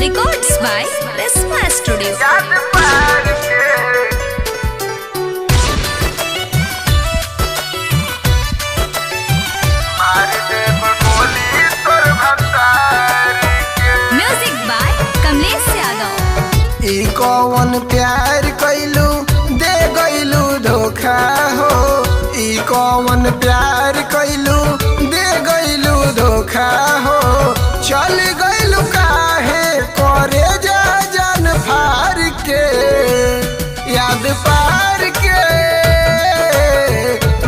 Records by Resma Studio. Music by Kamlesh Yadav. ई कौन प्यार कैलू दे गैलू धोखा हो। ई कौन प्यार कैलू दे गैलू धोखा हो। चल गैलू काहे करे जा जान फार के याद पार के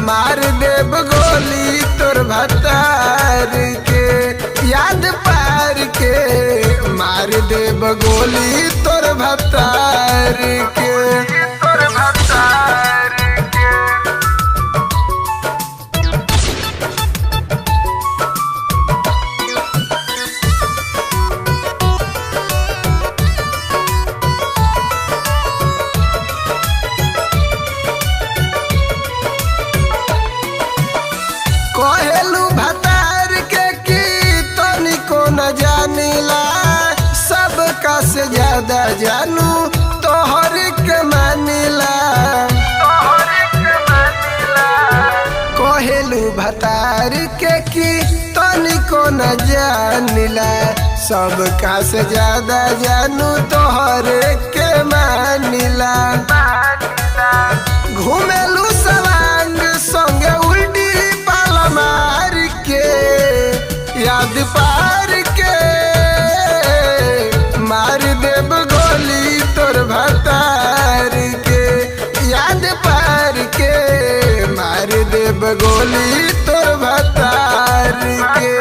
मार देब गोली तोर भतार के याद पार के मार देब गोली तोर भतार के कहेलू भतार के की तनिको न जानिला सबका से ज्यादा जानू तोहर के मानिला। कहेलू भतार के की तनिको न जानिला सबका से ज्यादा जानू तोहर के मानिला। घूमेलू सवांग संगे उल्टी पाला मार के याद पार के मार देब गोली तोर भतार के याद पार के मार देब गोली तोर भतार के।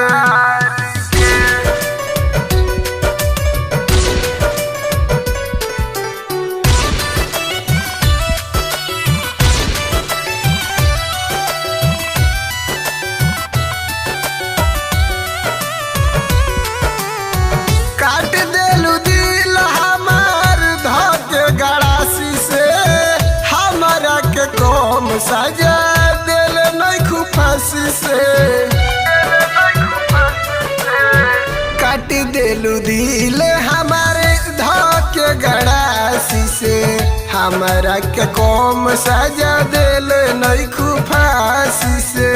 काट देलू दिल हमार धके गड़ासी से हमारा के कम सजा दिल नहीं खुफासी से। काट देलू दिल हमारे धके गड़ासी से हमारा के कम सजा दिल नहीं खुफासी से।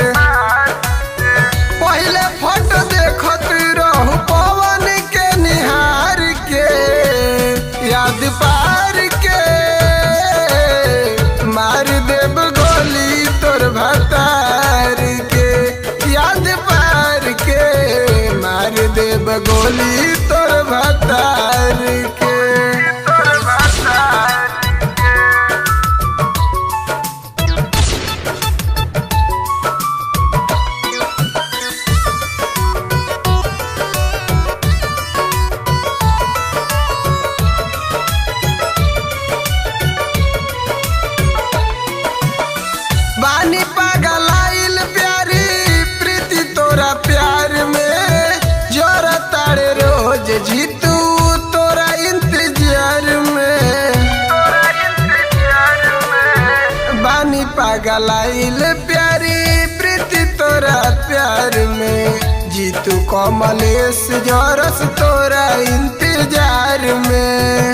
पहले फोटो देखत रहू पवन के निहार के याद पार के मार देब गोली तोर भतार के याद पार के मार देब गोली तोर भतार के। बानी पागलाइल प्यारी प्रीति तोरा प्यार में जोरा तारे रोज जीतू तोरा इंतजार में। बानी पागलाइल प्यारी प्रीति तोरा प्यार में जीतू कमलेश जोरस तोरा इंतजार में।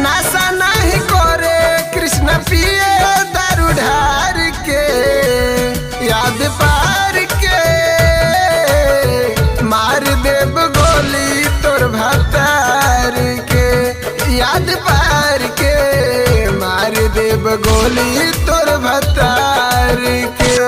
नासा नहीं करे कृष्ण पिए दारू ढार के याद पार के मार देब गोली तोर भतार के याद पार के मार देब गोली तोर भतार के।